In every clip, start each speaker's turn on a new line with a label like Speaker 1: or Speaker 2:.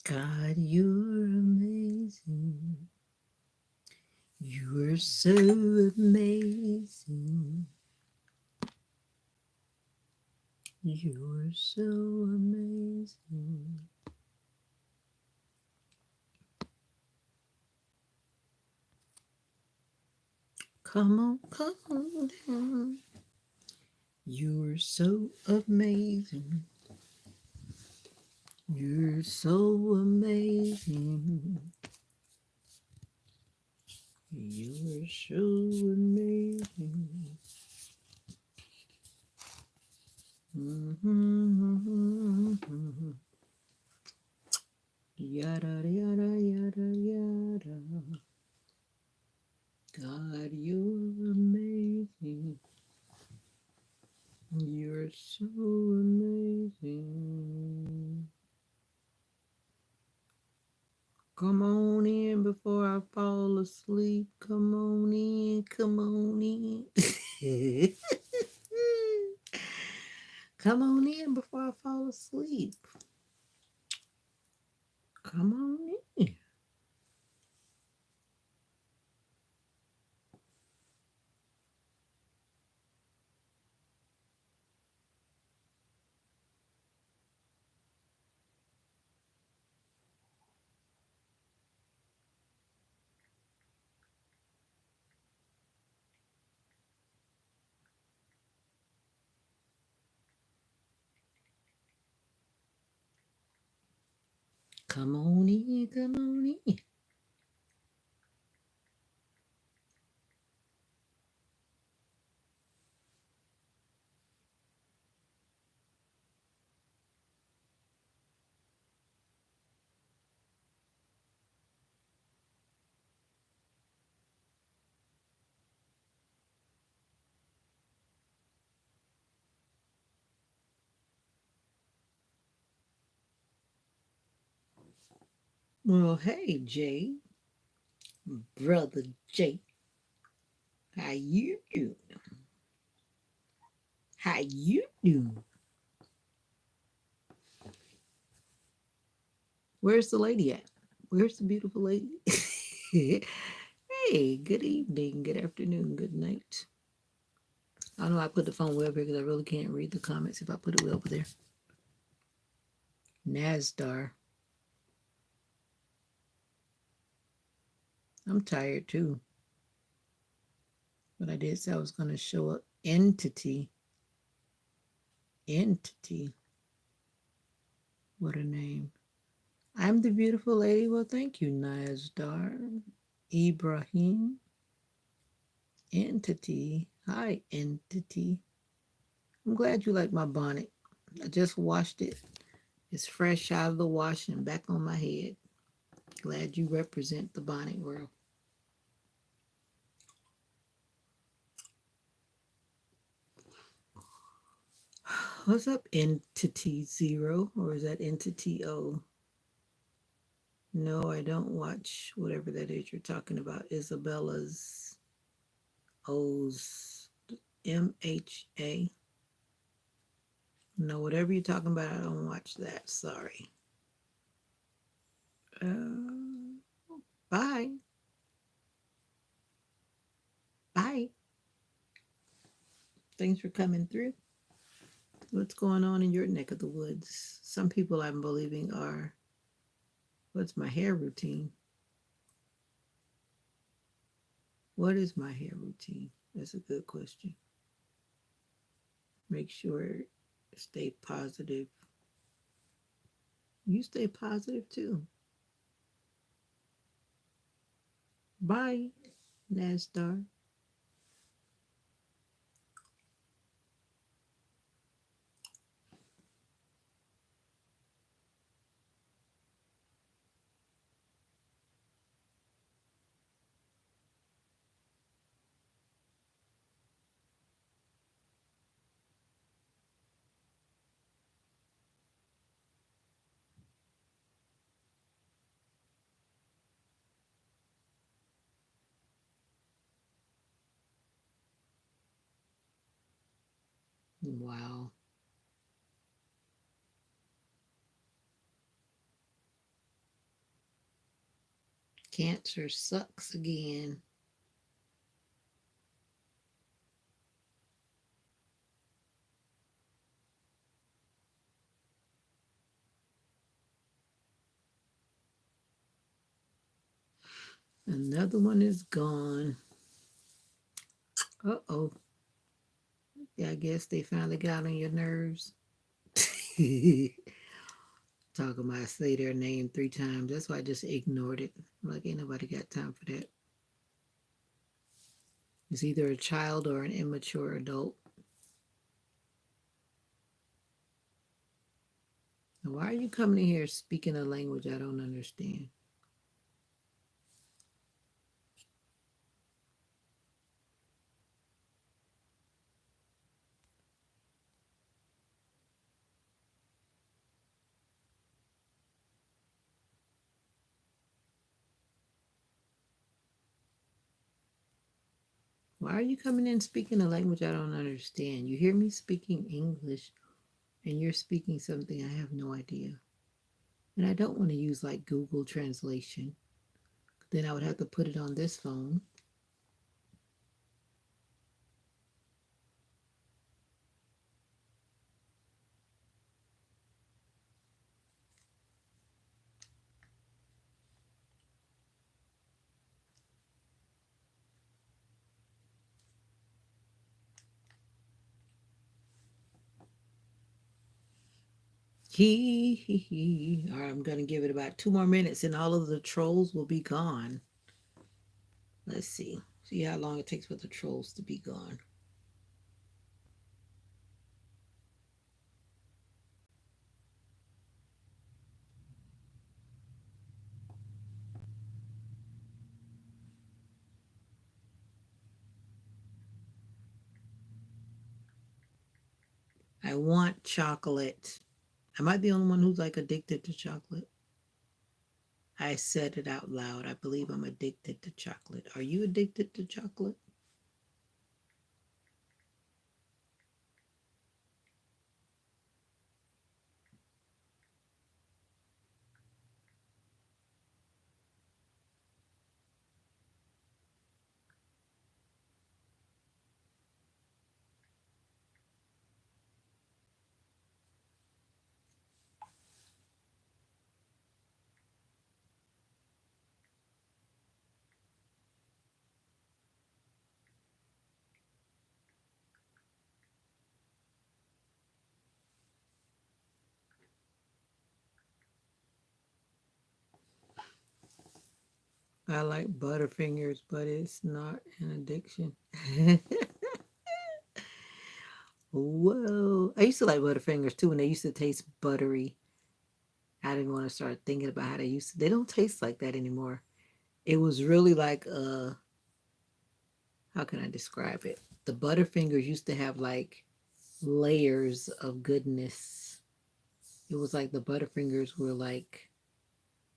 Speaker 1: God, you're amazing. You're so amazing. You're so amazing. Come on down. You're so amazing. You're so amazing. You're so amazing. Mm-hmm. Yada yada yada yada. God, you're amazing. You're so amazing. Come on in before I fall asleep. Come on in, come on in. Come on in before I fall asleep. Come on in. Come on in, come on in. Well, hey, Jay, brother Jay, how you doing? How you doing? Where's the lady at? Where's the beautiful lady? Hey, good evening, good afternoon, good night. I know I put the phone way up here because I really can't read the comments if I put it way over there. Nasdar. I'm tired too. But I did say I was going to show up entity. Entity. What a name. I'm the beautiful lady. Well, thank you, Nasdar. Ibrahim. Entity. Hi, entity. I'm glad you like my bonnet. I just washed it. It's fresh out of the wash and back on my head. Glad you represent the bonnet world. What's up, Entity Zero? Or is that Entity O? No, I don't watch whatever that is you're talking about. Isabella's O's MHA. No, whatever you're talking about, I don't watch that. Sorry. Uh, bye. Bye. Thanks for coming through. What's going on in your neck of the woods? Some people I'm believing are, what's my hair routine? What is my hair routine? That's a good question. Make sure stay positive. You stay positive too. Bye, Nasdar. Wow. Cancer sucks again. Another one is gone. Uh-oh. Yeah, I guess they finally got on your nerves. Talking about say their name 3 times. That's why I just ignored it. I'm like, ain't nobody got time for that. It's either a child or an immature adult. Why are you coming in here speaking a language I don't understand? Why are you coming in speaking a language I don't understand? You hear me speaking English and you're speaking something I have no idea. And I don't want to use like Google Translation. Then I would have to put it on this phone. He. All right, I'm going to give it about 2 more minutes and all of the trolls will be gone. Let's see. See how long it takes for the trolls to be gone. I want chocolate. Am I the only one who's like addicted to chocolate? I said it out loud. I believe I'm addicted to chocolate. Are you addicted to chocolate? I like Butterfingers, but it's not an addiction. Whoa. I used to like Butterfingers too when they used to taste buttery. I didn't want to start thinking about how they used to. They don't taste like that anymore. It was really like how can I describe it? The Butterfingers used to have like layers of goodness. It was like the Butterfingers were like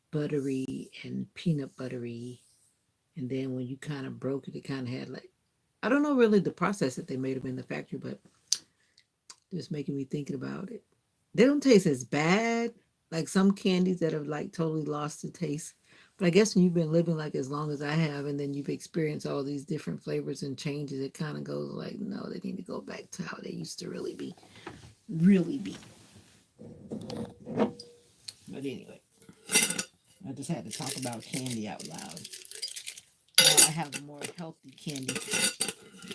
Speaker 1: buttery and peanut buttery. And then when you kind of broke it, it kind of had like, I don't know really the process that they made them in the factory, but just making me thinking about it. They don't taste as bad like some candies that have like totally lost the taste. But I guess when you've been living like as long as I have, and then you've experienced all these different flavors and changes, it kind of goes like, no, they need to go back to how they used to really be. Really be. But anyway, I just had to talk about candy out loud. Now I have a more healthy candy.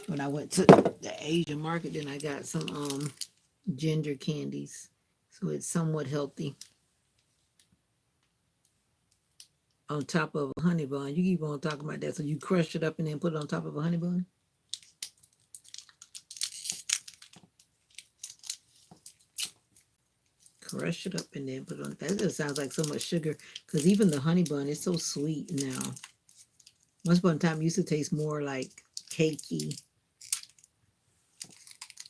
Speaker 1: When I went to the Asian market, then I got some ginger candies. So it's somewhat healthy. On top of a honey bun. You keep on talking about that. So you crush it up and then put it on top of a honey bun? Crush it up and then put it on. That just sounds like so much sugar. Because even the honey bun is so sweet now. Once upon a time, it used to taste more like cakey.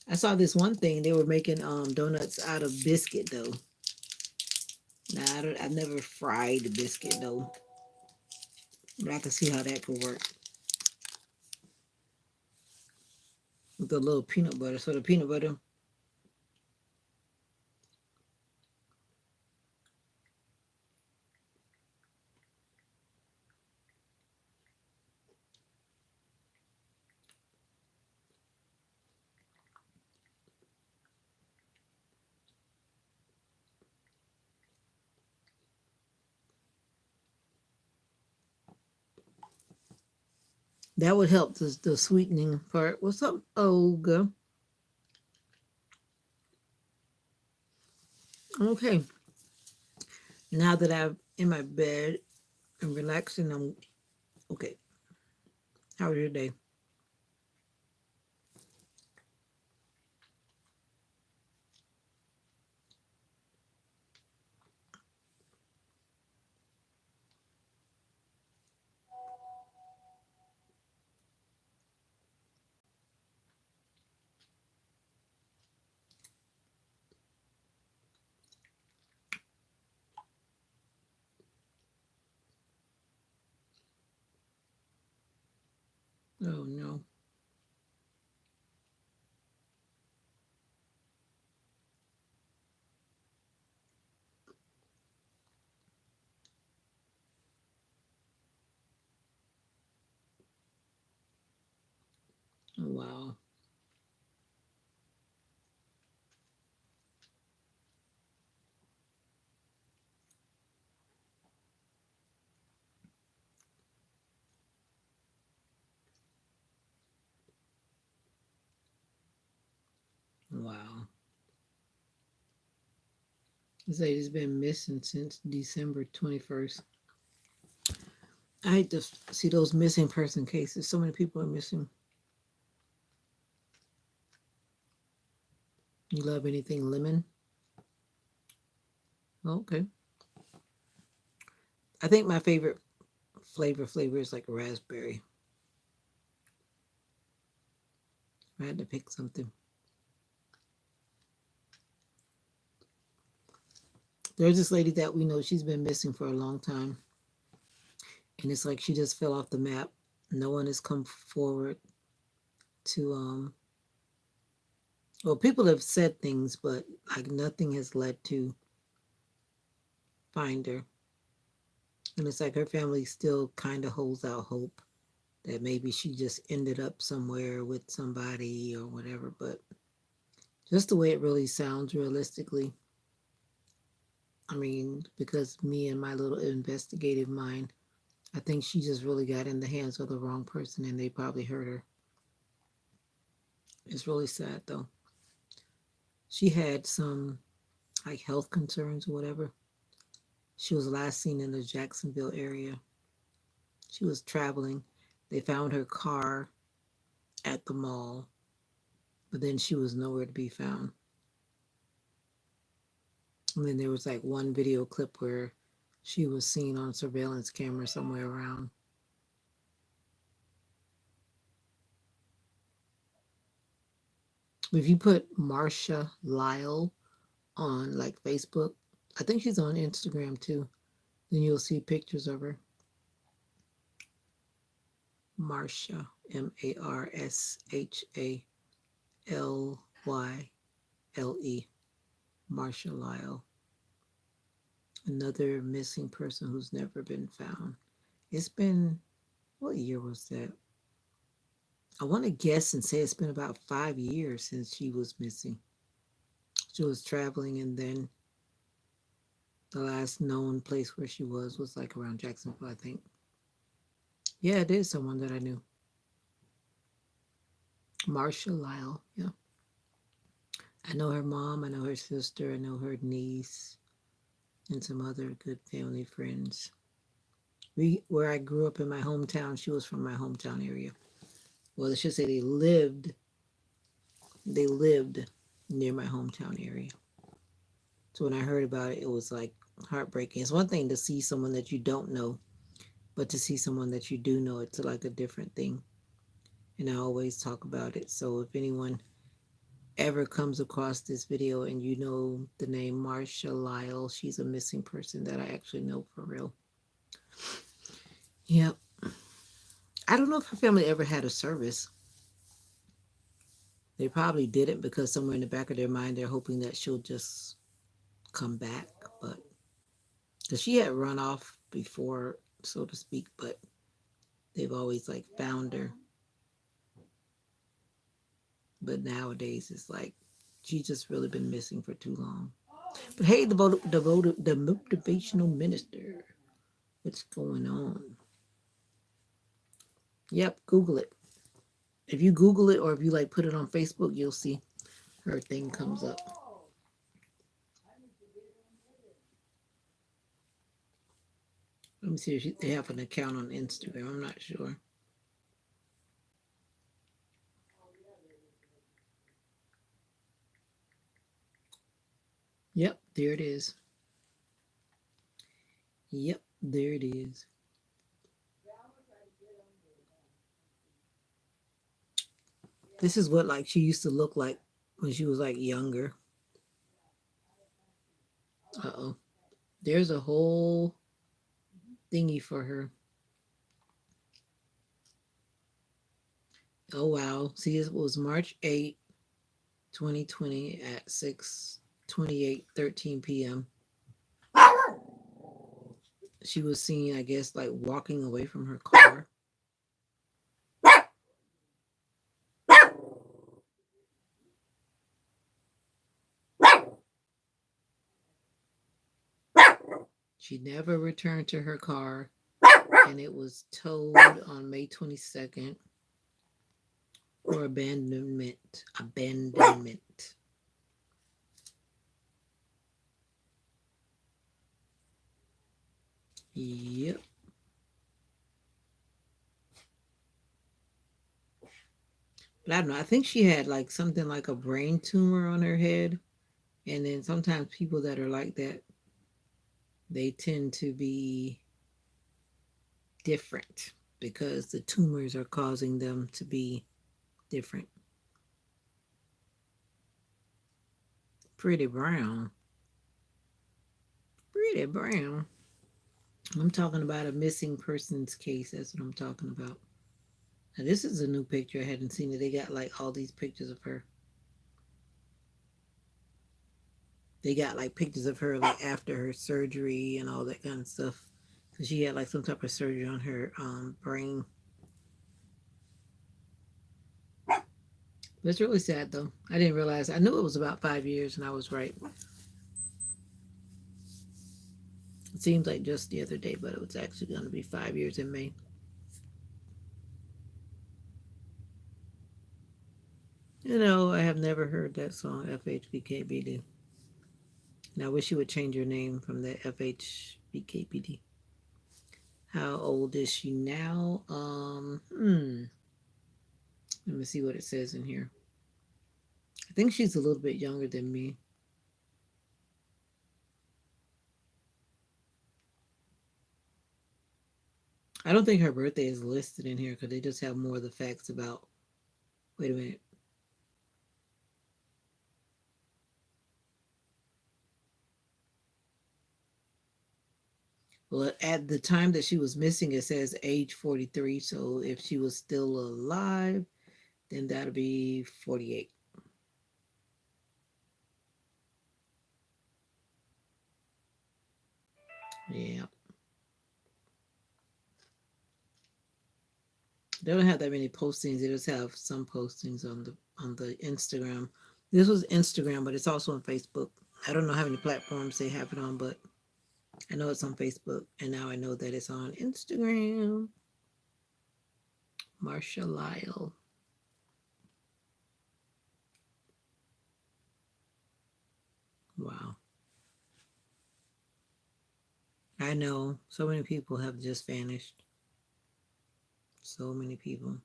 Speaker 1: I saw this one thing. They were making donuts out of biscuit dough. Now, I've never fried the biscuit dough. But I can see how that could work. With a little peanut butter. So the peanut butter, That would help the sweetening part. What's up, Olga? Okay. Now that I'm in my bed and relaxing, I'm okay. How was your day? Oh no. Oh, wow. Wow. This lady's been missing since December 21st. I hate to see those missing person cases. So many people are missing. You love anything lemon? Okay. I think my favorite flavor is like raspberry. I had to pick something. There's this lady that we know, she's been missing for a long time. And it's like she just fell off the map. No one has come forward to well, people have said things, but like nothing has led to find her. And it's like her family still kind of holds out hope that maybe she just ended up somewhere with somebody or whatever. But just the way it really sounds realistically, I mean, because me and my little investigative mind, I think she just really got in the hands of the wrong person and they probably hurt her. It's really sad though. She had some like health concerns or whatever. She was last seen in the Jacksonville area. She was traveling. They found her car at the mall, but then she was nowhere to be found. And then there was like one video clip where she was seen on surveillance camera somewhere around. If you put Marsha Lyle on like Facebook, I think she's on Instagram too, then you'll see pictures of her. Marsha, Marshallyle, Marsha Lyle. Another missing person who's never been found. It's been, what year was that? I want to guess and say it's been about 5 years since she was missing. She was traveling, and then the last known place where she was like around Jacksonville, I think. Yeah, it is someone that I knew. Marsha Lyle. Yeah. I know her mom, I know her sister, I know her niece, and some other good family friends. Where I grew up in my hometown, she was from my hometown area. Well, I should say they lived near my hometown area. So when I heard about it, it was like heartbreaking. It's one thing to see someone that you don't know, but to see someone that you do know, it's like a different thing. And I always talk about it. So if anyone ever comes across this video and you know the name Marsha Lyle, she's a missing person that I actually know for real. Yep. I don't know if her family ever had a service. They probably didn't because somewhere in the back of their mind they're hoping that she'll just come back. But because she had run off before, so to speak, but they've always like found her. But nowadays it's like she's just really been missing for too long. But hey, the motivational minister, what's going on? Yep, Google it. If you Google it or if you like put it on Facebook, you'll see her thing comes up. Let me see if they have an account on Instagram. I'm not sure. Yep, there it is. Yep, there it is. This is what like she used to look like when she was like younger. Uh-oh. There's a whole thingy for her. Oh wow. See, it was March 8th, 2020 at 6:28:13 p.m. She was seen, I guess, like walking away from her car. She never returned to her car, and it was towed on May 22nd for abandonment. Abandonment. Yep. But I don't know. I think she had like something like a brain tumor on her head. And then sometimes people that are like that, they tend to be different because the tumors are causing them to be different. Pretty brown. Pretty brown. I'm talking about a missing persons case. That's what I'm talking about. Now, this is a new picture. I hadn't seen it. They got like all these pictures of her. They got like pictures of her like after her surgery and all that kind of stuff. So she had like some type of surgery on her brain. But it's really sad though. I didn't realize. I knew it was about 5 years, and I was right. It seems like just the other day, but it was actually going to be 5 years in May. You know, I have never heard that song FHBKBD. And I wish you would change your name from that FHBKBD. How old is she now? Let me see what it says in here. I think she's a little bit younger than me. I don't think her birthday is listed in here because they just have more of the facts about. Wait a minute. Well, at the time that she was missing, it says age 43. So if she was still alive, then that'll be 48. Yeah. They don't have that many postings. They just have some postings on the Instagram. This was Instagram, but it's also on Facebook. I don't know how many platforms they have it on, but I know it's on Facebook, and now I know that it's on Instagram. Marsha Lyle. Wow. I know so many people have just vanished. So many people.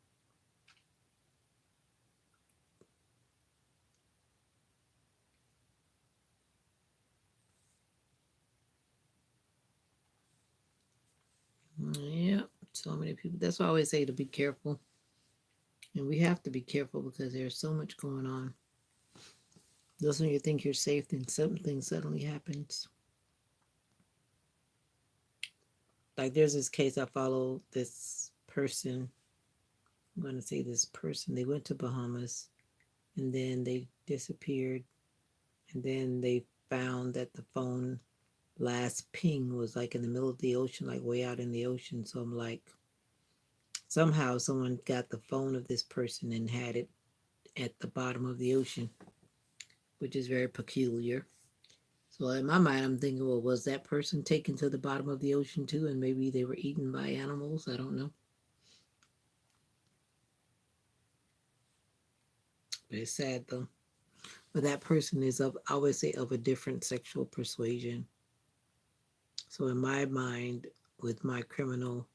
Speaker 1: Yeah, so many people. That's why I always say to be careful. And we have to be careful because there's so much going on. Just when you think you're safe, then something suddenly happens. Like there's this case I follow this person. I'm going to say this person. They went to Bahamas and then they disappeared. And then they found that the phone last ping was like in the middle of the ocean, like way out in the ocean. So I'm like, somehow someone got the phone of this person and had it at the bottom of the ocean, which is very peculiar. So in my mind, I'm thinking, well, was that person taken to the bottom of the ocean too? And maybe they were eaten by animals? I don't know. But it's sad though. But that person is of, I always say, of a different sexual persuasion. So in my mind, with my criminal,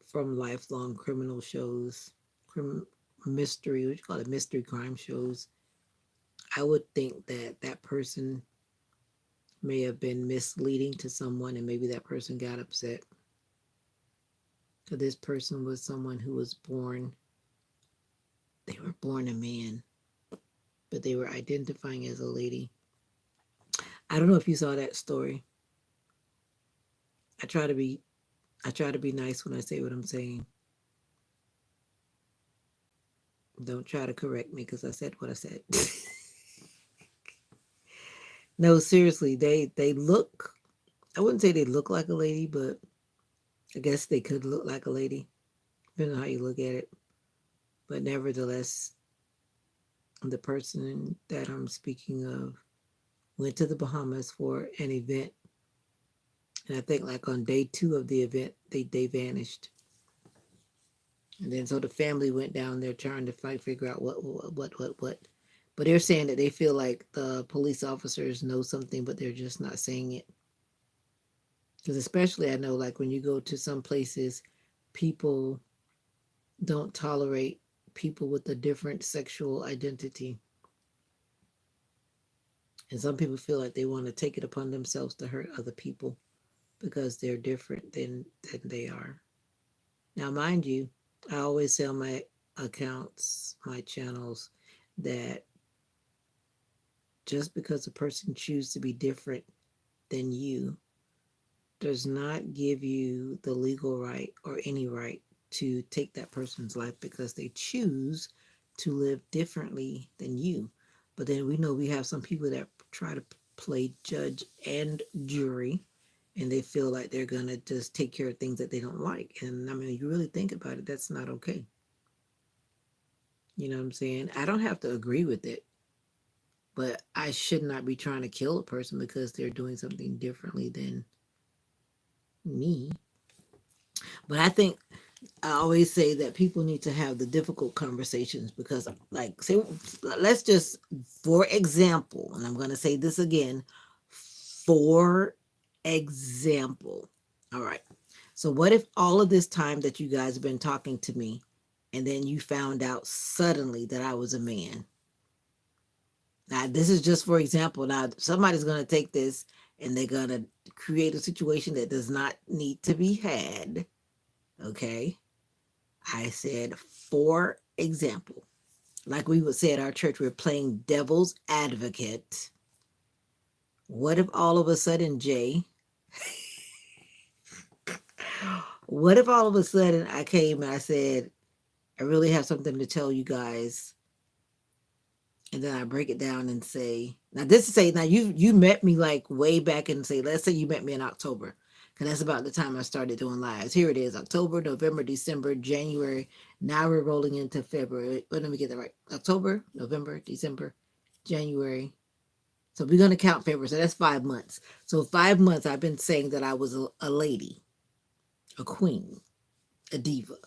Speaker 1: from lifelong criminal shows, crim, mystery, what you call it, mystery crime shows, I would think that that person may have been misleading to someone, and maybe that person got upset. So this person was someone who was born, they were born a man, but they were identifying as a lady. I don't know if you saw that story. I try to be I try to be nice when I say what I'm saying. Don't try to correct me because I said what I said. No, seriously, they look. I wouldn't say they look like a lady, but I guess they could look like a lady, depending on how you look at it. But nevertheless, the person that I'm speaking of went to the Bahamas for an event, and I think like on day two of the event, they vanished. And then so the family went down there trying to figure out what. But they're saying that they feel like the police officers know something, but they're just not saying it. Because especially I know like when you go to some places, people don't tolerate people with a different sexual identity. And some people feel like they want to take it upon themselves to hurt other people because they're different than they are. Now, mind you, I always say on my accounts, my channels, that just because a person chooses to be different than you does not give you the legal right or any right to take that person's life because they choose to live differently than you. But then we know we have some people that try to play judge and jury, and they feel like they're going to just take care of things that they don't like. And I mean, you really think about it, that's not okay. You know what I'm saying? I don't have to agree with it, but I should not be trying to kill a person because they're doing something differently than me. But I think I always say that people need to have the difficult conversations because, like, say, let's just, for example, and I'm going to say this again, for example. All right. So, what if all of this time that you guys have been talking to me and then you found out suddenly that I was a man? Now, this is just for example. Now, somebody's going to take this and they're going to create a situation that does not need to be had. Okay. I said, for example, like we would say at our church, we're playing devil's advocate. What if all of a sudden, Jay, what if all of a sudden I came and I said, I really have something to tell you guys, and then I break it down and say, now this is say, now you met me like way back in, say, let's say you met me in October, because that's about the time I started doing lives. Here it is, October, November, December, January. Now we're rolling into February. Let me get that right. October, November, December, January. So we're gonna count February. So that's 5 months. So 5 months I've been saying that I was a lady, a queen, a diva.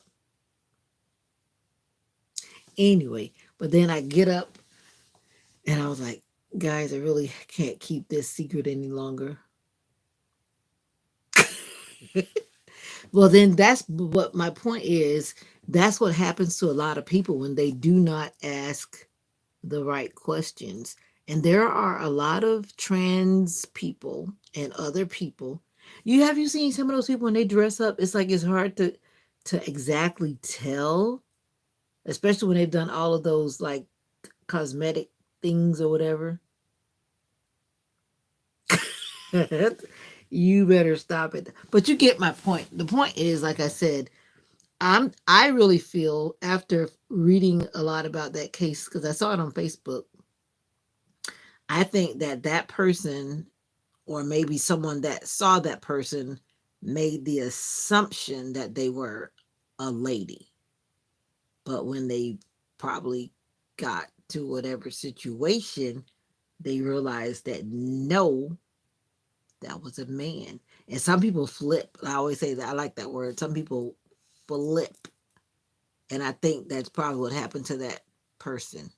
Speaker 1: Anyway, but then I get up and I was like, guys, I really can't keep this secret any longer. Well, then that's what my point is. That's what happens to a lot of people when they do not ask the right questions. And there are a lot of trans people and other people. You seen some of those people when they dress up? It's like it's hard to exactly tell, especially when they've done all of those like cosmetic things or whatever. You better stop it. But you get my point. The point is, like I said, I really feel after reading a lot about that case because I saw it on Facebook. I think that that person, or maybe someone that saw that person, made the assumption that they were a lady, but when they probably got to whatever situation, they realized that no, that was a man. And some people flip. I always say that I like that word. Some people flip. And I think that's probably what happened to that person.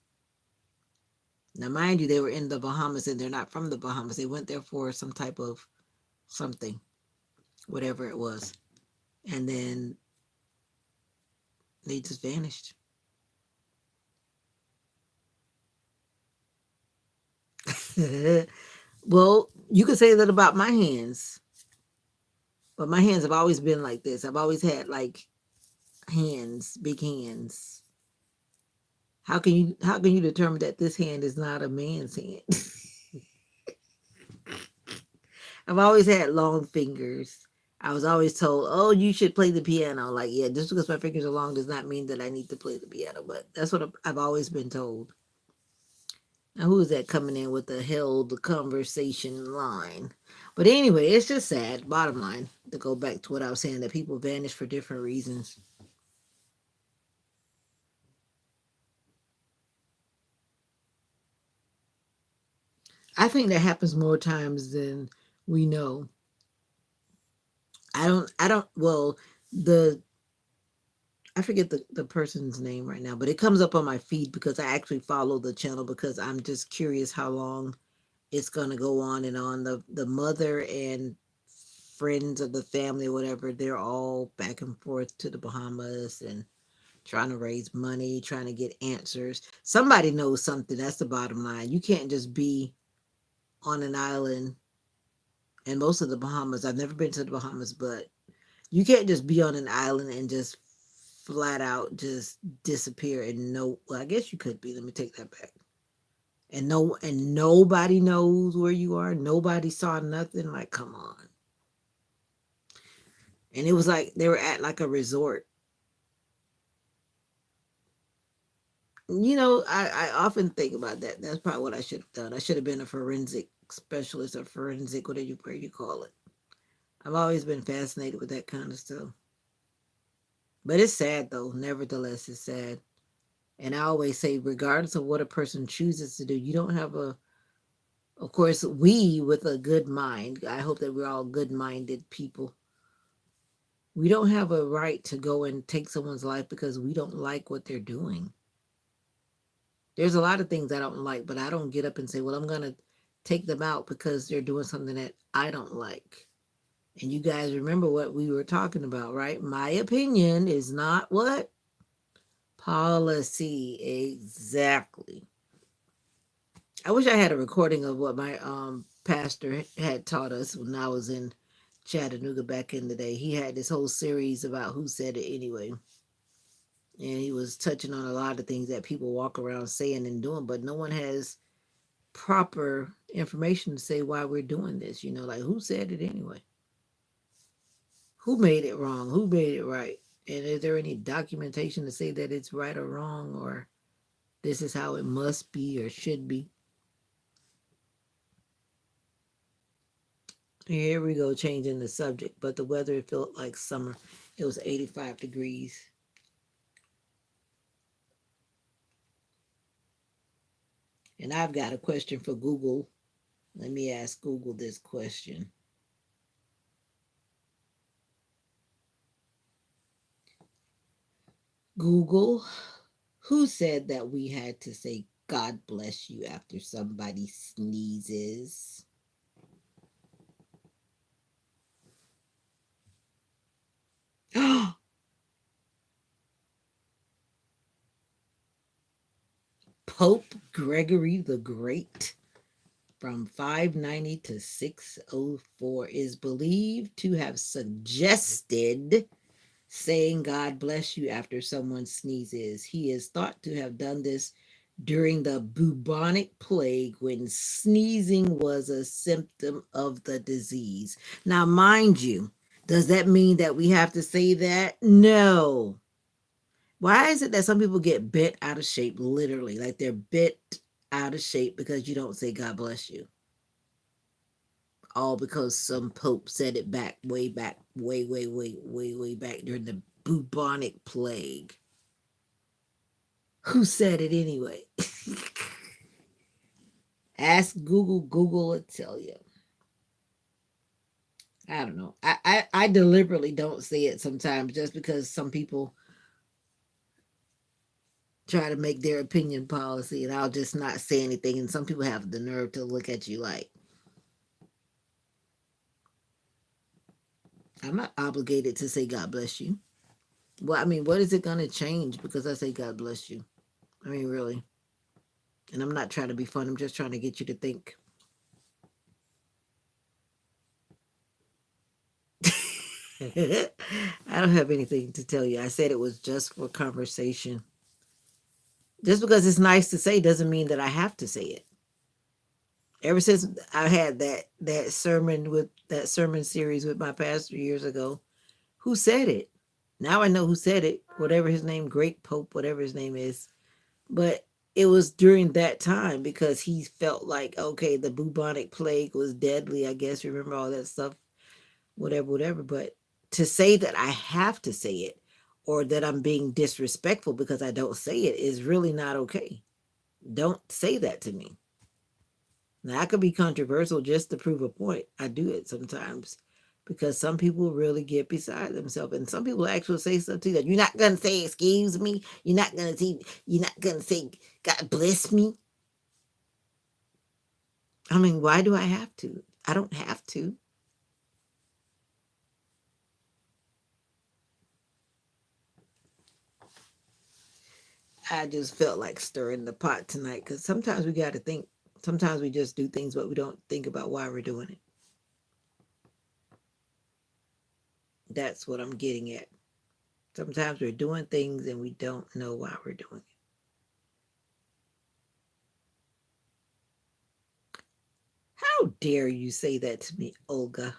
Speaker 1: Now, mind you, they were in the Bahamas and they're not from the Bahamas. They went there for some type of something, whatever it was. And then they just vanished. Well, you could say that about my hands, but my hands have always been like this. I've always had like hands, big hands. How can you determine that this hand is not a man's hand? I've always had long fingers. I was always told, "Oh, you should play the piano." Like, yeah, just because my fingers are long does not mean that I need to play the piano. But that's what I've always been told. Now, who is that coming in with the held conversation line? But anyway, it's just sad. Bottom line, to go back to what I was saying, that people vanish for different reasons. I think that happens more times than we know. Well, the I forget the person's name right now, but it comes up on my feed because I actually follow the channel because I'm just curious how long it's going to go on and on. The mother and friends of the family or whatever, they're all back and forth to the Bahamas and trying to raise money, trying to get answers. Somebody knows something. That's the bottom line. You can't just be on an island, and most of the Bahamas, I've never been to the Bahamas, but you can't just be on an island and just flat out just disappear and no, well, I guess you could be. Let me take that back. And nobody knows where you are. Nobody saw nothing. Like, come on. And it was like they were at like a resort. I often think about that. That's probably what I should have done. I should have been a forensic specialist or forensic, whatever you call it. I've always been fascinated with that kind of stuff. But it's sad though. Nevertheless, it's sad. And I always say, regardless of what a person chooses to do, you don't have of course, we with a good mind, I hope that we're all good minded people. We don't have a right to go and take someone's life because we don't like what they're doing. There's a lot of things I don't like, but I don't get up and say, well, I'm going to take them out because they're doing something that I don't like. And you guys remember what we were talking about, right? My opinion is not what? Policy. Exactly. I wish I had a recording of what my pastor had taught us when I was in Chattanooga back in the day. He had this whole series about who said it anyway. And he was touching on a lot of things that people walk around saying and doing, but no one has proper information to say why we're doing this. Like who said it anyway? Who made it wrong? Who made it right? And is there any documentation to say that it's right or wrong or this is how it must be or should be? Here we go, changing the subject, but the weather felt like summer. It was 85 degrees. And I've got a question for Google. Let me ask Google this question. Google, who said that we had to say God bless you after somebody sneezes? Pope Gregory the Great from 590 to 604 is believed to have suggested saying God bless you after someone sneezes. He is thought to have done this during the bubonic plague when sneezing was a symptom of the disease. Now, mind you, does that mean that we have to say that? No. Why is it that some people get bent out of shape, literally? Like they're bent out of shape because you don't say God bless you. All because some pope said it back, way back during the bubonic plague. Who said it anyway? Ask Google, Google will tell you. I don't know. I deliberately don't say it sometimes just because some people try to make their opinion policy, and I'll just not say anything. And some people have the nerve to look at you like, I'm not obligated to say God bless you. Well, I mean, what is it going to change because I say God bless you? I mean, really. And I'm not trying to be fun. I'm just trying to get you to think. I don't have anything to tell you. I said it was just for conversation. Just because it's nice to say doesn't mean that I have to say it. Ever since I had that sermon series with my pastor years ago, who said it? Now I know who said it. Whatever his name, Great Pope, whatever his name is. But it was during that time because he felt like, okay, the bubonic plague was deadly. I guess remember all that stuff, whatever, whatever. But to say that I have to say it or that I'm being disrespectful because I don't say it is really not okay. Don't say that to me. Now, I could be controversial just to prove a point. I do it sometimes because some people really get beside themselves, and some people actually say stuff to you that you're not gonna say "excuse me." You're not gonna say "God bless me." I mean, why do I have to? I don't have to. I just felt like stirring the pot tonight because sometimes we got to think. Sometimes we just do things, but we don't think about why we're doing it. That's what I'm getting at. Sometimes we're doing things and we don't know why we're doing it. How dare you say that to me, Olga?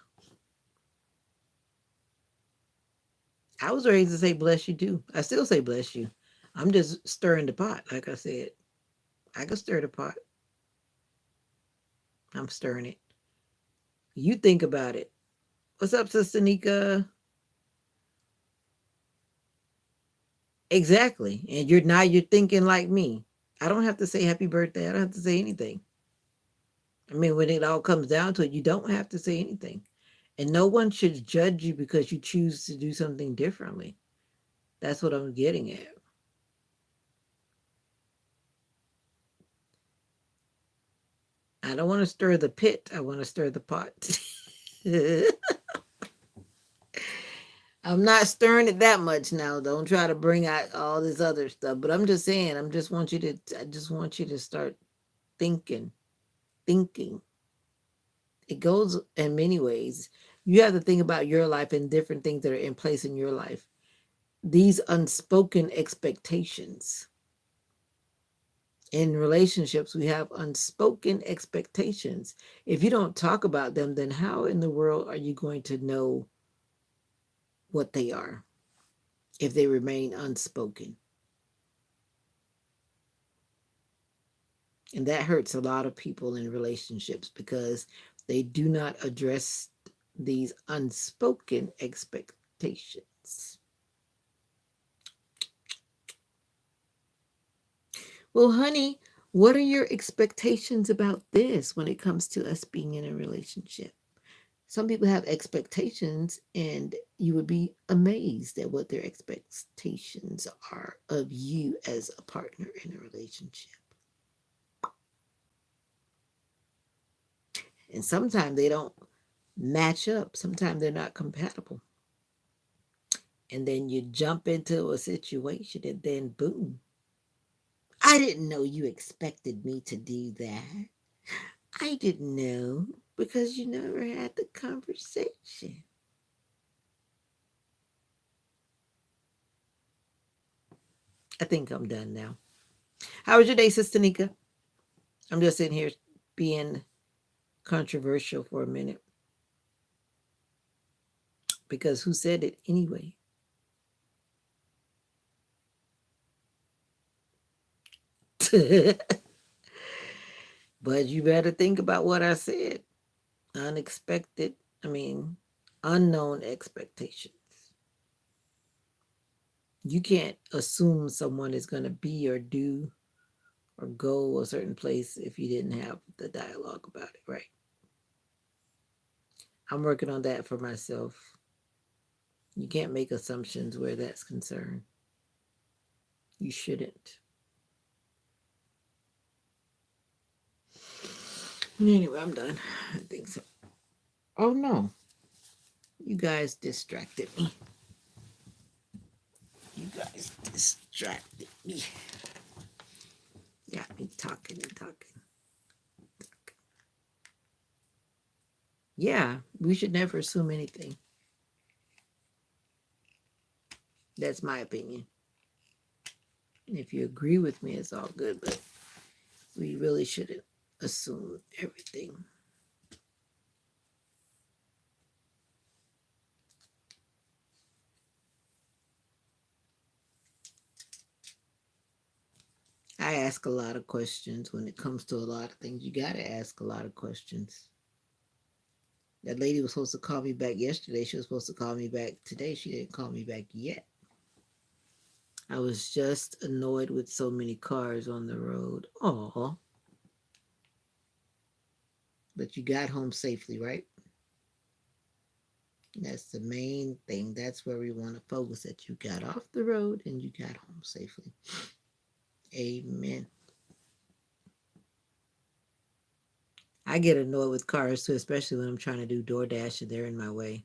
Speaker 1: I was raised to say bless you too. I still say bless you. I'm just stirring the pot, like I said. I can stir the pot. I'm stirring it. You think about it. What's up, Sister Nika? Exactly. And you're thinking like me. I don't have to say happy birthday. I don't have to say anything. I mean, when it all comes down to it, you don't have to say anything. And no one should judge you because you choose to do something differently. That's what I'm getting at. I don't want to stir the pit. I want to stir the pot. I'm not stirring it that much now. Don't try to bring out all this other stuff. But I'm just saying, I just want you to start thinking. Thinking. It goes in many ways. You have to think about your life and different things that are in place in your life. These unspoken expectations. In relationships, we have unspoken expectations. If you don't talk about them, then how in the world are you going to know what they are if they remain unspoken? And that hurts a lot of people in relationships because they do not address these unspoken expectations. Well, honey, what are your expectations about this when it comes to us being in a relationship? Some people have expectations, and you would be amazed at what their expectations are of you as a partner in a relationship. And sometimes they don't match up, sometimes they're not compatible. And then you jump into a situation, and then boom. I didn't know you expected me to do that. I didn't know because you never had the conversation. I think I'm done now. How was your day, Sister Nika? I'm just sitting here being controversial for a minute because who said it anyway? But you better think about what I said. Unexpected, I mean, unknown expectations. You can't assume someone is going to be or do or go a certain place if you didn't have the dialogue about it, right? I'm working on that for myself. You can't make assumptions where that's concerned. You shouldn't. Anyway, I'm done. I think so. Oh no, you guys distracted me. You guys distracted me. Got me talking and talking. Yeah, we should never assume anything. That's my opinion. If you agree with me, it's all good, but we really shouldn't assume everything. I ask a lot of questions when it comes to a lot of things. You got to ask a lot of questions. That lady was supposed to call me back yesterday. She was supposed to call me back today. She didn't call me back yet. I was just annoyed with so many cars on the road. Oh, but you got home safely, right? That's the main thing. That's where we want to focus, that you got off the road and you got home safely. Amen. I get annoyed with cars too, especially when I'm trying to do DoorDash and they're in my way.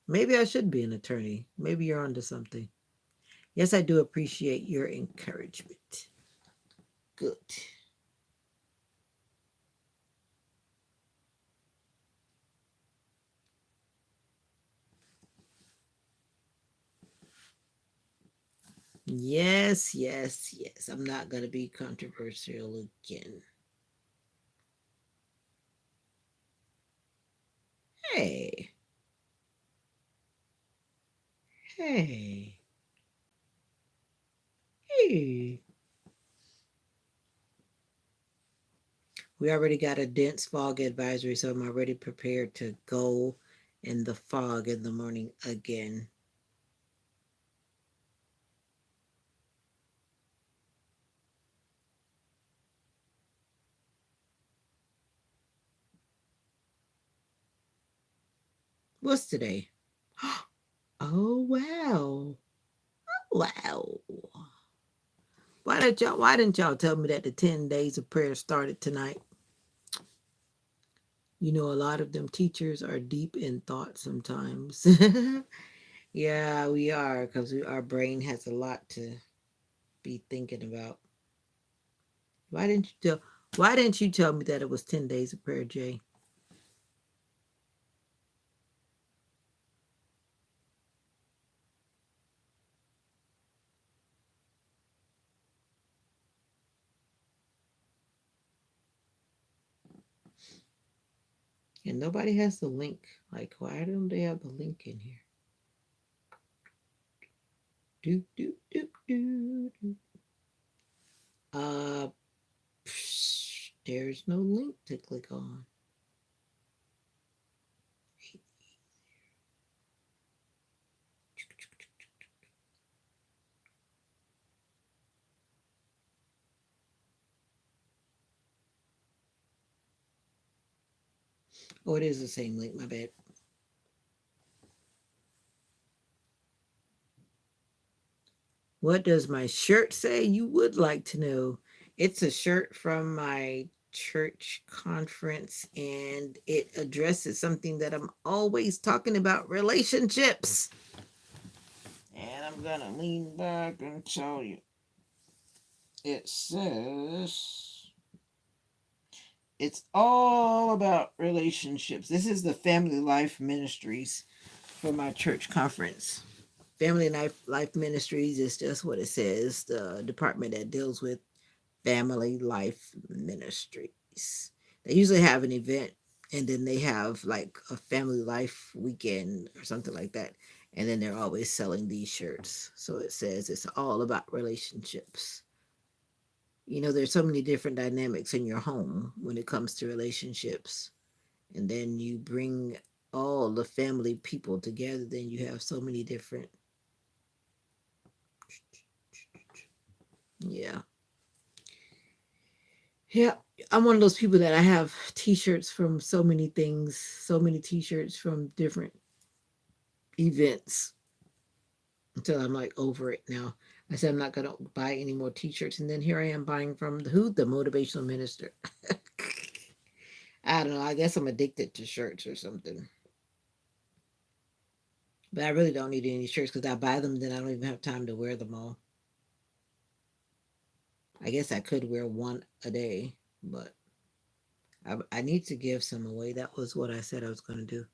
Speaker 1: Maybe I should be an attorney. Maybe you're onto something. Yes, I do appreciate your encouragement. Good. Yes, yes, yes. I'm not going to be controversial again. Hey, hey, hey. We already got a dense fog advisory, so I'm already prepared to go in the fog in the morning again. What's today? Oh, wow. Wow. Why didn't y'all tell me that the 10 days of prayer started tonight? You know, a lot of them teachers are deep in thought sometimes. Yeah, we are, because our brain has a lot to be thinking about. Why didn't you tell why didn't you tell me that it was 10 days of prayer, Jay? And nobody has the link. Like, why don't they have the link in here? Do do do do. Do. Uh, there's no link to click on. Oh, it is the same link. My bad. What does my shirt say? You would like to know. It's a shirt from my church conference and it addresses something that I'm always talking about, relationships. And I'm going to lean back and tell you. It says it's all about relationships. This is the Family Life Ministries for my church conference. Family Life Ministries is just what it says, the department that deals with Family Life Ministries. They usually have an event and then they have like a family life weekend or something like that. And then they're always selling these shirts. So it says it's all about relationships. You know, there's so many different dynamics in your home when it comes to relationships. And then you bring all the family people together, then you have so many different. Yeah. Yeah, I'm one of those people that I have t-shirts from so many things, so many t-shirts from different events until I'm like over it now. I said I'm not going to buy any more t-shirts, and then here I am buying from the who? The motivational minister. I don't know. I guess I'm addicted to shirts or something. But I really don't need any shirts because I buy them, then I don't even have time to wear them all. I guess I could wear one a day, but I need to give some away. That was what I said I was going to do.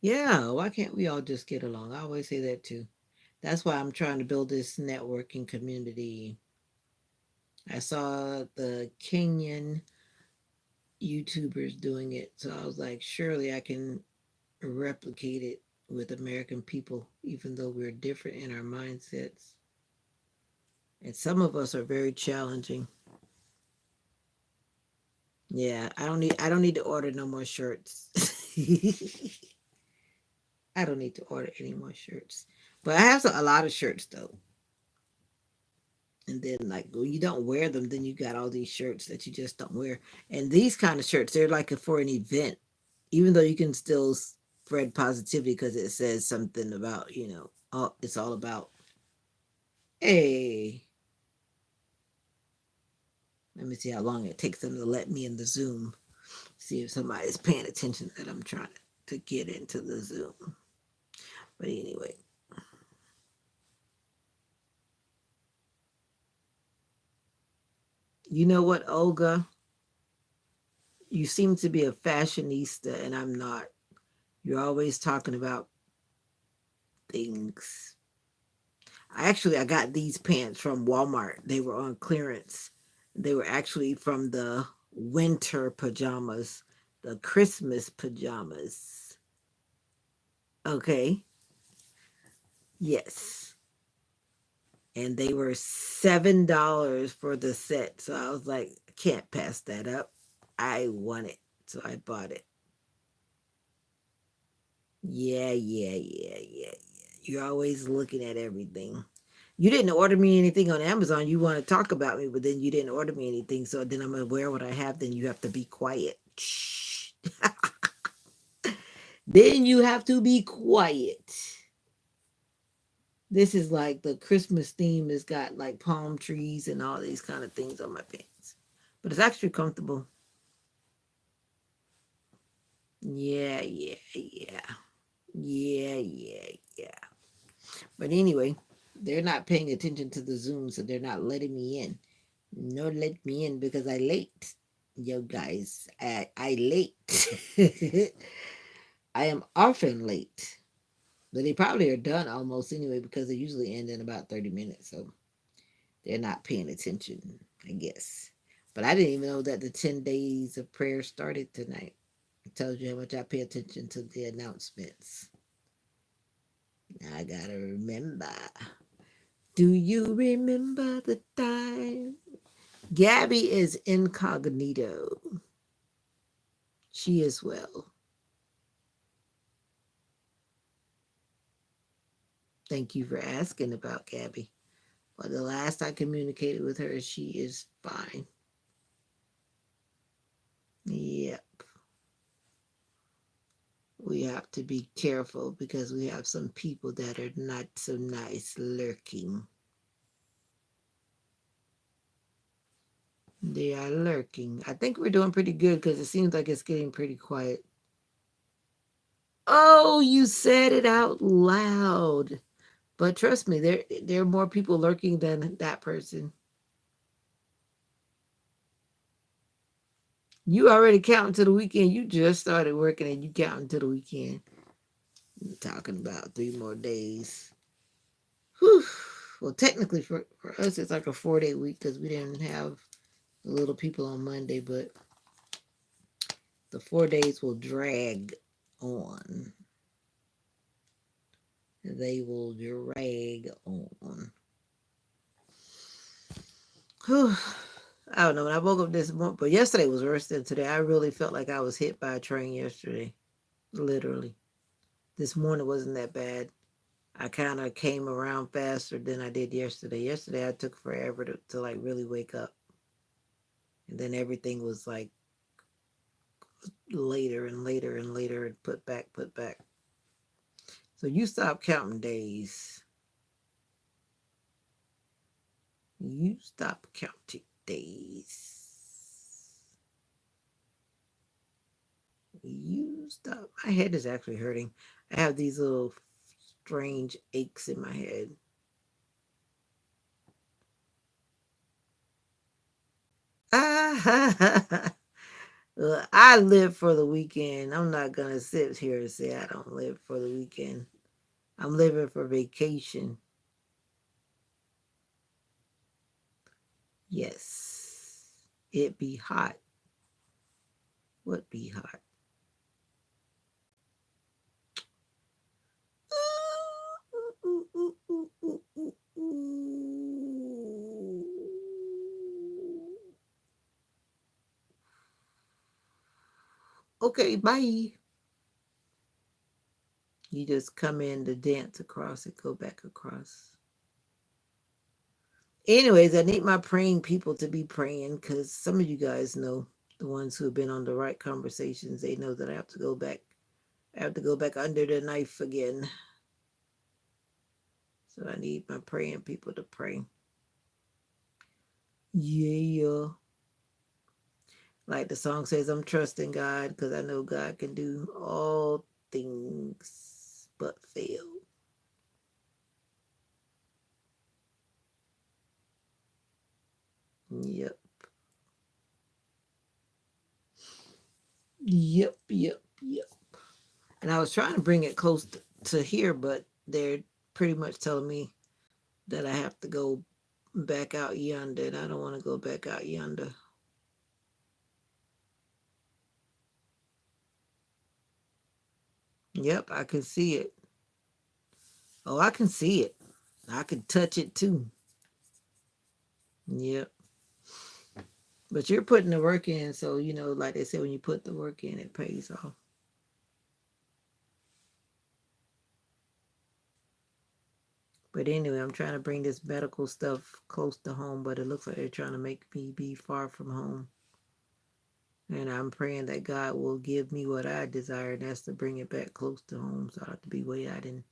Speaker 1: Yeah, why can't we all just get along? I always say that too. That's why I'm trying to build this networking community. I saw the Kenyan YouTubers doing it, so I was like, surely I can replicate it with American people, even though we're different in our mindsets. And some of us are very challenging. Yeah, I don't need to order no more shirts. I don't need to order any more shirts. But I have a lot of shirts though. And then like when you don't wear them, then you got all these shirts that you just don't wear. And these kind of shirts, they're like for an event, even though you can still spread positivity because it says something about, it's all about, hey, let me see how long it takes them to let me in the Zoom. See if somebody's paying attention that I'm trying to get into the Zoom. But anyway, you know what, Olga? You seem to be a fashionista, and I'm not. You're always talking about things. I got these pants from Walmart. They were on clearance. They were actually from the winter pajamas, the Christmas pajamas. Okay. Yes. And they were $7 for the set. So I was like, I can't pass that up. I want it. So I bought it. Yeah, yeah, yeah, yeah, yeah. You're always looking at everything. You didn't order me anything on Amazon. You want to talk about me, but then you didn't order me anything. So then I'm going to wear what I have. Then you have to be quiet. Shh. Then you have to be quiet. This is like the Christmas theme has got like palm trees and all these kind of things on my pants. But it's actually comfortable. Yeah, yeah, yeah. Yeah, yeah, yeah. But anyway, they're not paying attention to the Zoom, so they're not letting me in. No, let me in because I late. Yo, guys, I late. I am often late, but they probably are done almost anyway because they usually end in about 30 minutes. So they're not paying attention, I guess. But I didn't even know that the 10 days of prayer started tonight. It tells you how much I pay attention to the announcements. Now I gotta remember. Do you remember the time? Gabby is incognito. She is well. Thank you for asking about Gabby. Well, the last I communicated with her, she is fine. Yep. We have to be careful because we have some people that are not so nice lurking. They are lurking. I think we're doing pretty good because it seems like it's getting pretty quiet. Oh, you said it out loud. But trust me, there are more people lurking than that person. You already counting to the weekend. You just started working and you counting to the weekend. You're talking about 3 more days. Whew. Well, technically for us, it's like a 4 day week because we didn't have the little people on Monday, but the 4 days will drag on. They will drag on. Whew. I don't know. When I woke up this morning, but yesterday was worse than today. I really felt like I was hit by a train yesterday. Literally. This morning wasn't that bad. I kind of came around faster than I did yesterday. Yesterday I took forever to like really wake up. And then everything was like later and later and later and put back, put back. So you stop counting days. You stop counting days. You stop. My head is actually hurting. I have these little strange aches in my head. Ah, I live for the weekend. I'm not going to sit here and say I don't live for the weekend. I'm living for vacation. Yes. It be hot. What be hot? Okay, bye. You just come in to dance across and go back across. Anyways, I need my praying people to be praying because some of you guys know, the ones who have been on the right conversations, they know that I have to go back. I have to go back under the knife again. So I need my praying people to pray. Yeah. Like the song says, I'm trusting God because I know God can do all things but fail. Yep. Yep. Yep. Yep. And I was trying to bring it close to here, but they're pretty much telling me that I have to go back out yonder, and I don't want to go back out yonder. Yep, I can see it. Oh, I can see it. I can touch it too. Yep. But you're putting the work in, so like they say, when you put the work in, it pays off. But anyway, I'm trying to bring this medical stuff close to home, but it looks like they're trying to make me be far from home. And I'm praying that God will give me what I desire, and that's to bring it back close to home. So I have to be way out and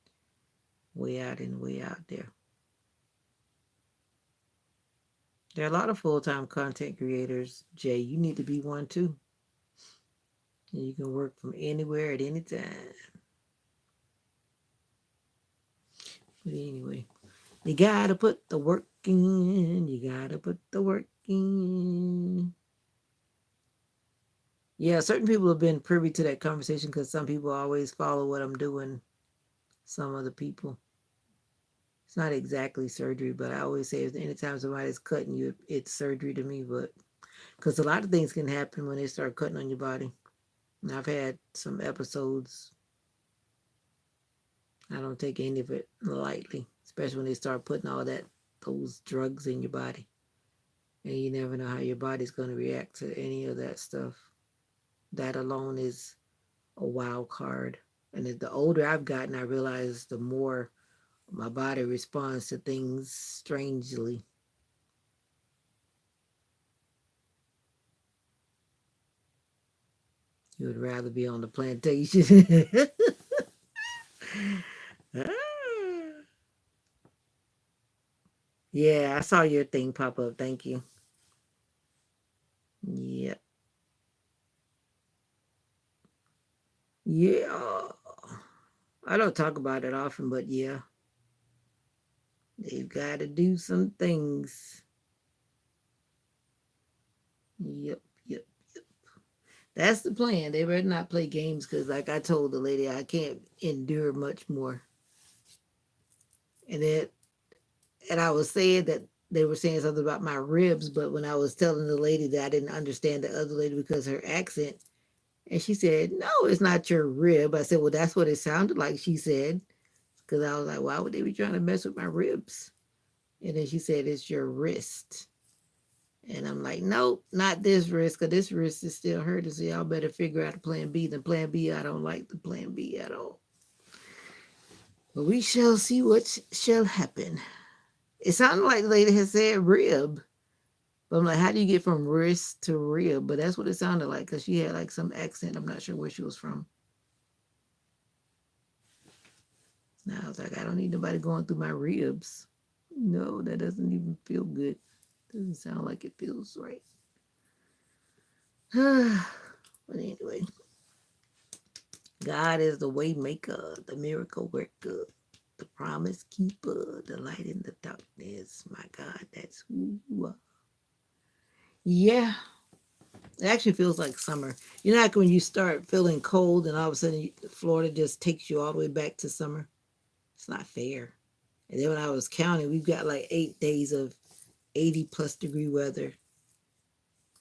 Speaker 1: way out and way out there. There are a lot of full-time content creators, Jay. You need to be one too. And you can work from anywhere at any time. But anyway, you gotta put the work in. You gotta put the work in. Yeah, certain people have been privy to that conversation because some people always follow what I'm doing. Some other people. It's not exactly surgery, but I always say if anytime somebody's cutting you, it's surgery to me. But because a lot of things can happen when they start cutting on your body. And I've had some episodes. I don't take any of it lightly, especially when they start putting all those drugs in your body. And you never know how your body's going to react to any of that stuff. That alone is a wild card. And the older I've gotten, I realize the more my body responds to things strangely. You would rather be on the plantation. Yeah, I saw your thing pop up. Thank you. Yep. Yeah. I don't talk about it often, but yeah, they've got to do some things. Yep, yep. That's the plan. They better not play games because, like I told the lady, I can't endure much more. And then, and I was saying that they were saying something about my ribs, but when I was telling the lady that I didn't understand the other lady because her accent, and she said, "No, it's not your rib." I said, "Well, that's what it sounded like." She said, because I was like, "Why would they be trying to mess with my ribs?" And then she said, "It's your wrist." And I'm like, nope, not this wrist, because this wrist is still hurting. So y'all better figure out a plan B. The plan B, I don't like the plan B at all. But we shall see what shall happen. It sounded like the lady had said rib. But I'm like, how do you get from wrist to rib? But that's what it sounded like because she had like some accent. I'm not sure where she was from. Now I was like, I don't need nobody going through my ribs. No, that doesn't even feel good. Doesn't sound like it feels right. But anyway, God is the way maker, the miracle worker, the promise keeper, the light in the darkness. My God, that's who you are. Yeah, it actually feels like summer. You know, like when you start feeling cold and all of a sudden Florida just takes you all the way back to summer? It's not fair. And then when I was counting, we've got like 8 days of 80 plus degree weather.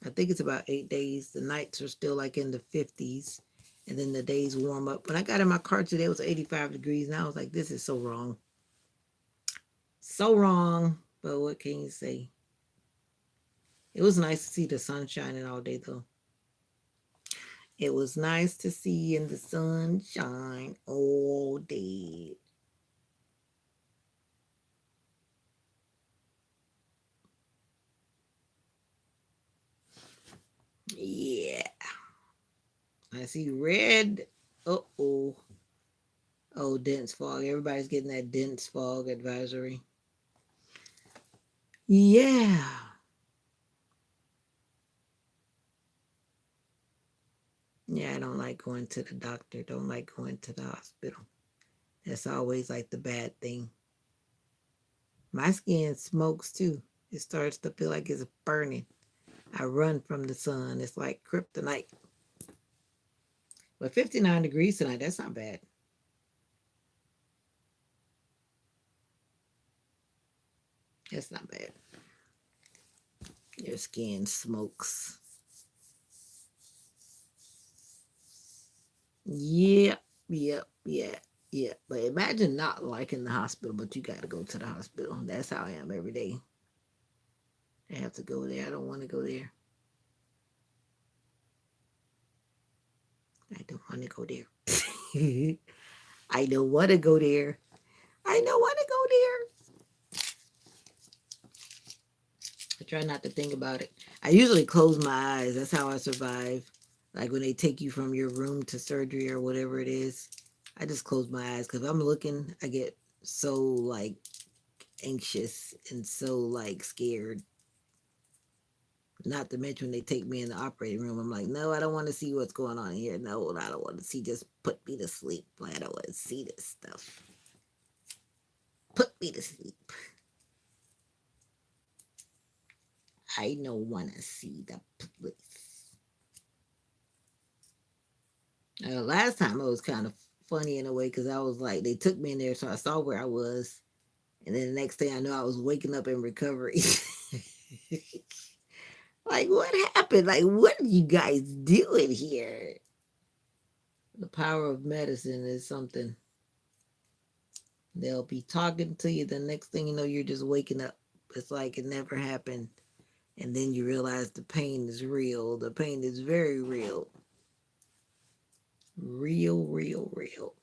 Speaker 1: I think it's about 8 days. The nights are still like in the 50s. And then the days warm up. When I got in my car today, it was 85 degrees. And I was like, this is so wrong. So wrong. But what can you say? It was nice to see the sun shining all day, though. It was nice to see in the sunshine all day. Yeah. I see red. Uh-oh. Oh, dense fog. Everybody's getting that dense fog advisory. Yeah. Yeah, I don't like going to the doctor. Don't like going to the hospital. That's always like the bad thing. My skin smokes too. It starts to feel like it's burning. I run from the sun. It's like kryptonite. But 59 degrees tonight, that's not bad. That's not bad. Your skin smokes. Yep, yep, yeah, yeah. But imagine not liking the hospital, but you got to go to the hospital. That's how I am every day. I have to go there. I don't want to go there. I don't want to go there. I don't want to go there. I don't want to go there. I try not to think about it. I usually close my eyes. That's how I survive. Like when they take you from your room to surgery or whatever it is, I just close my eyes because I'm looking, I get so like anxious and so like scared. Not to mention when they take me in the operating room, I'm like, no, I don't want to see what's going on here. No, I don't want to see. Just put me to sleep. I don't want to see this stuff. Put me to sleep. I don't want to see the place. Last time it was kind of funny in a way because I was like, they took me in there, so I saw where I was. And then the next thing I know, I was waking up in recovery. Like, what happened? Like, what are you guys doing here? The power of medicine is something. They'll be talking to you. The next thing you know, you're just waking up. It's like it never happened. And then you realize the pain is real. The pain is very real. Real, real, real.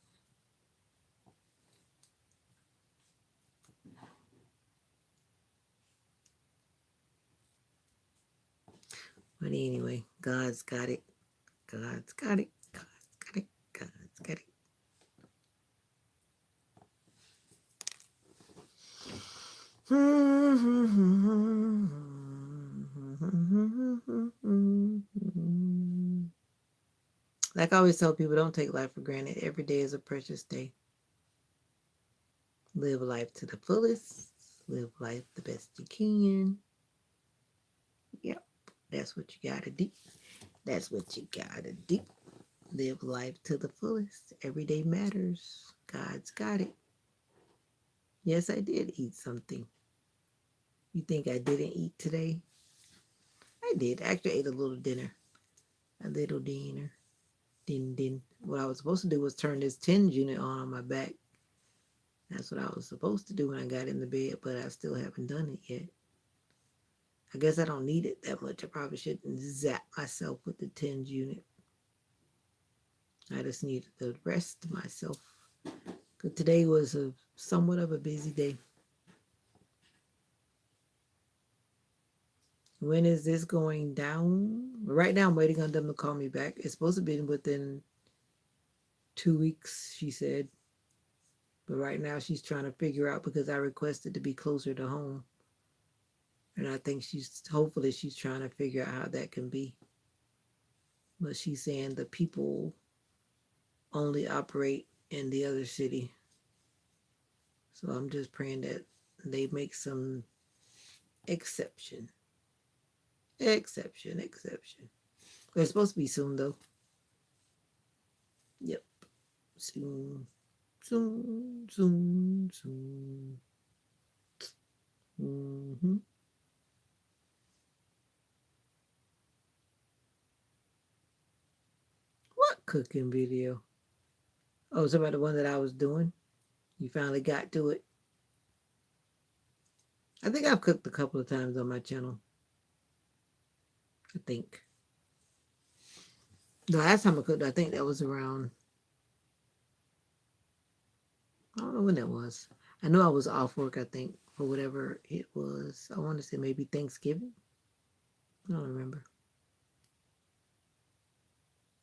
Speaker 1: But anyway, God's got it. God's got it. God's got it. God's got it. Like I always tell people, don't take life for granted. Every day is a precious day. Live life to the fullest. Live life the best you can. Yep, that's what you gotta do. That's what you gotta do. Live life to the fullest. Every day matters. God's got it. Yes, I did eat something. You think I didn't eat today? I did. I actually ate a little dinner. A little dinner. Din. What I was supposed to do was turn this TENS unit on my back. That's what I was supposed to do when I got in the bed, but I still haven't done it yet. I guess I don't need it that much. I probably shouldn't zap myself with the TENS unit. I just need to rest myself. Because today was a somewhat of a busy day. When is this going down? Right now, I'm waiting on them to call me back. It's supposed to be within 2 weeks, she said. But right now she's trying to figure out because I requested to be closer to home. And I think hopefully she's trying to figure out how that can be. But she's saying the people only operate in the other city. So I'm just praying that they make some exception. Exception. It's supposed to be soon though. Yep. Soon. Soon. Mm-hmm. What cooking video? Oh, it's about the one that I was doing. You finally got to it. I think I've cooked a couple of times on my channel. I think. The last time I cooked, I think that was around, I don't know when that was. I know I was off work, I think, for whatever it was. I want to say maybe Thanksgiving. I don't remember.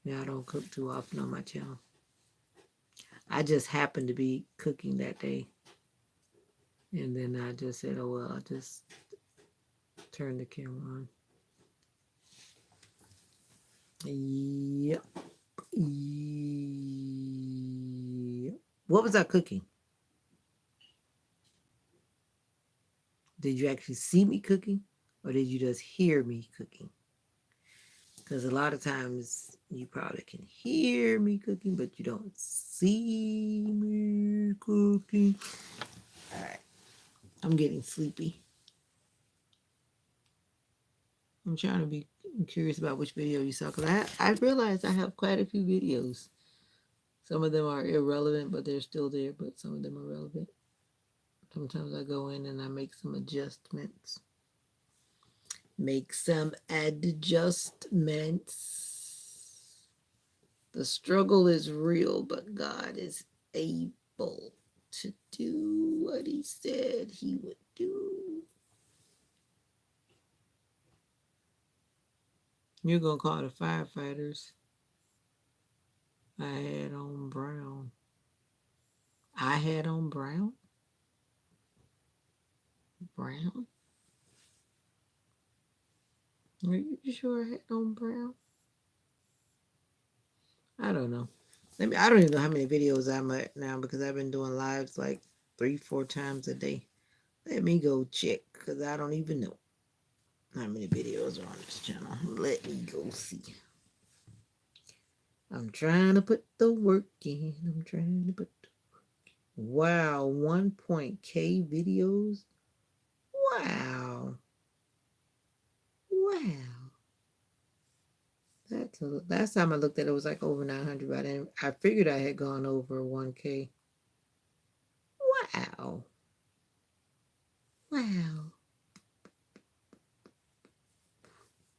Speaker 1: Yeah, I don't cook too often on my channel. I just happened to be cooking that day. And then I just said, oh, well, I'll just turn the camera on. Yep. What was I cooking? Did you actually see me cooking? Or did you just hear me cooking? Because a lot of times you probably can hear me cooking, but you don't see me cooking. All right. I'm getting sleepy. I'm trying to be curious about which video you saw because I realized I have quite a few videos. Some of them are irrelevant, but they're still there, but some of them are relevant. Sometimes I go in and I make some adjustments. Make some adjustments. The struggle is real, but God is able to do what He said He would do. You're going to call the firefighters. I had on brown. I had on brown? Brown? Are you sure I had on brown? I don't know. I don't even know how many videos I'm at now because I've been doing lives like 3-4 times a day. Let me go check because I don't even know how many videos are on this channel. Let me go see. I'm trying to put the work in. I'm trying to put the... Wow, 1.k videos. Wow. Wow. Last time I looked at it, it was like over 900, but I figured I had gone over 1k. Wow. Wow.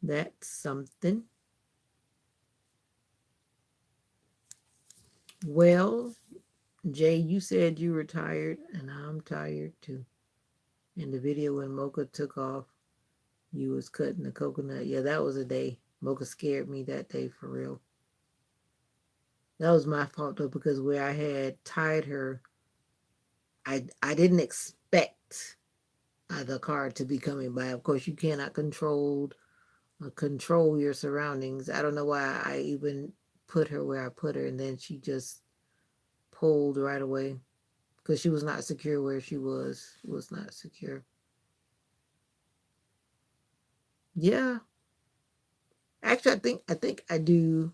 Speaker 1: That's something. Well, Jay, you said you were tired, and I'm tired too. In the video when Mocha took off, you was cutting the coconut. Yeah, that was a day. Mocha scared me that day for real. That was my fault though, because where I had tied her, I didn't expect the car to be coming by. Of course, you cannot control your surroundings. I don't know why I even put her where I put her, and then she just pulled right away because she was not secure where she was not secure. Yeah, actually, I think I do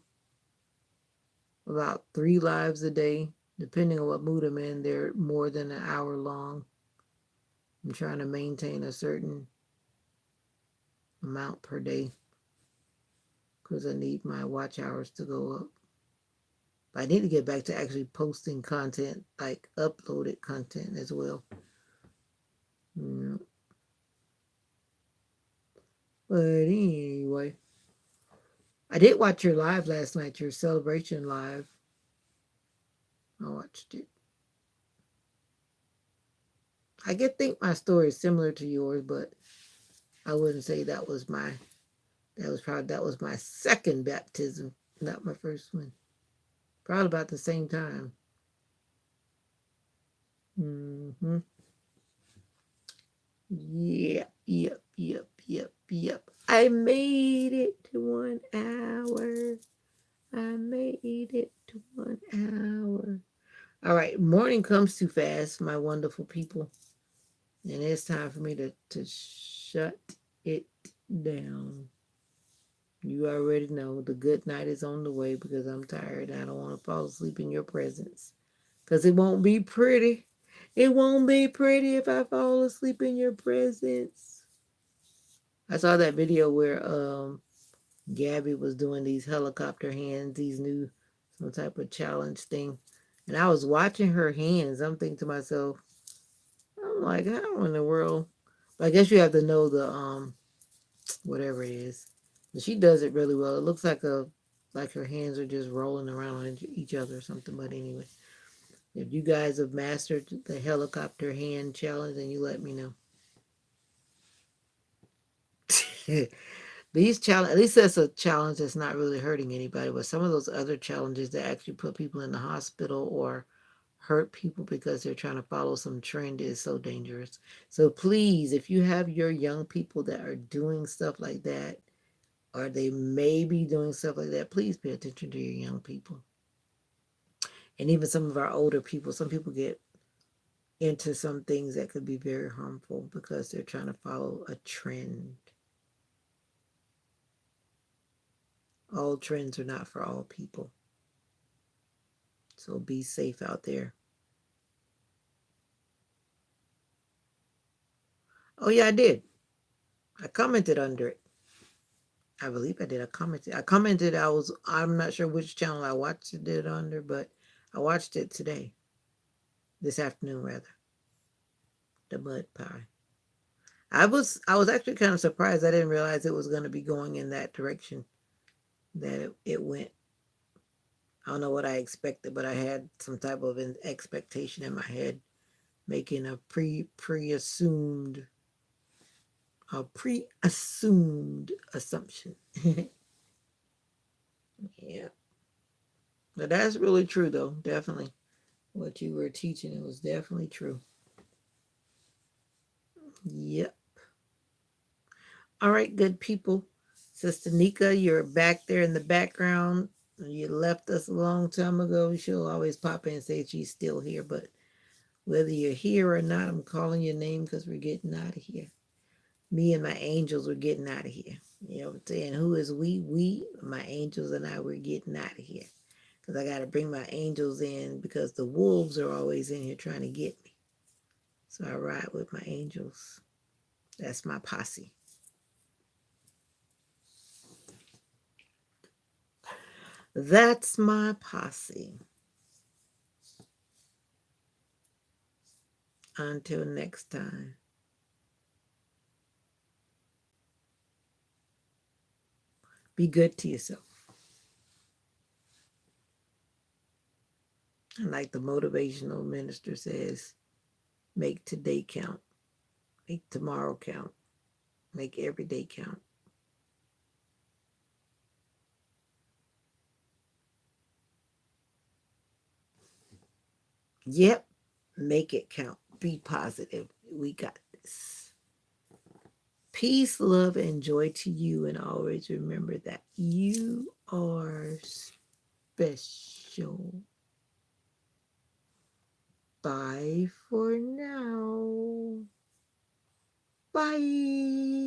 Speaker 1: about 3 lives a day, depending on what mood I'm in. They're more than an hour long. I'm trying to maintain a certain amount per day because I need my watch hours to go up. But I need to get back to actually posting content, like uploaded content as well. Yeah. But anyway, I did watch your live last night, your celebration live. I watched it. I get think my story is similar to yours, but I wouldn't say that was my second baptism, not my first one. Probably about the same time. Mm-hmm. Yep. I made it to 1 hour. I made it to 1 hour. All right, morning comes too fast, my wonderful people. And it's time for me to shut it down. You already know the good night is on the way because I'm tired. I don't want to fall asleep in your presence. Because it won't be pretty. It won't be pretty if I fall asleep in your presence. I saw that video where Gabby was doing these helicopter hands, these new some type of challenge thing. And I was watching her hands. I'm thinking to myself, I'm like, how in the world? But I guess you have to know the whatever it is. But she does it really well. It looks like her hands are just rolling around on each other or something. But anyway, if you guys have mastered the helicopter hand challenge, then you let me know. These challenge, at least that's a challenge that's not really hurting anybody. But some of those other challenges that actually put people in the hospital or hurt people because they're trying to follow some trend is so dangerous. So please, if you have your young people that are doing stuff like that, or they may be doing stuff like that, please pay attention to your young people. And even some of our older people, some people get into some things that could be very harmful because they're trying to follow a trend. All trends are not for all people. So be safe out there. Oh yeah, I did. I commented under it. I believe I did. I commented I'm not sure which channel I watched it under, but I watched it today. This afternoon rather. The mud pie. I was actually kind of surprised. I didn't realize it was going to be going in that direction that it went. I don't know what I expected, but I had some type of an expectation in my head, making a pre-assumed assumption. Yeah, but that's really true though. Definitely, what you were teaching, it was definitely true. Yep. All right, good people. Sister Nika, you're back there in the background. You left us a long time ago. She'll always pop in and say she's still here, but whether you're here or not, I'm calling your name because we're getting out of here. Me and my angels were getting out of here. You know what I'm saying? Who is we? We, my angels and I, we're getting out of here. Because I got to bring my angels in because the wolves are always in here trying to get me. So I ride with my angels. That's my posse. That's my posse. Until next time, be good to yourself. And like the motivational minister says, make today count, make tomorrow count, make every day count. Yep, make it count. Be positive. We got this. Peace, love, and joy to you. And always remember that you are special. Bye for now. Bye.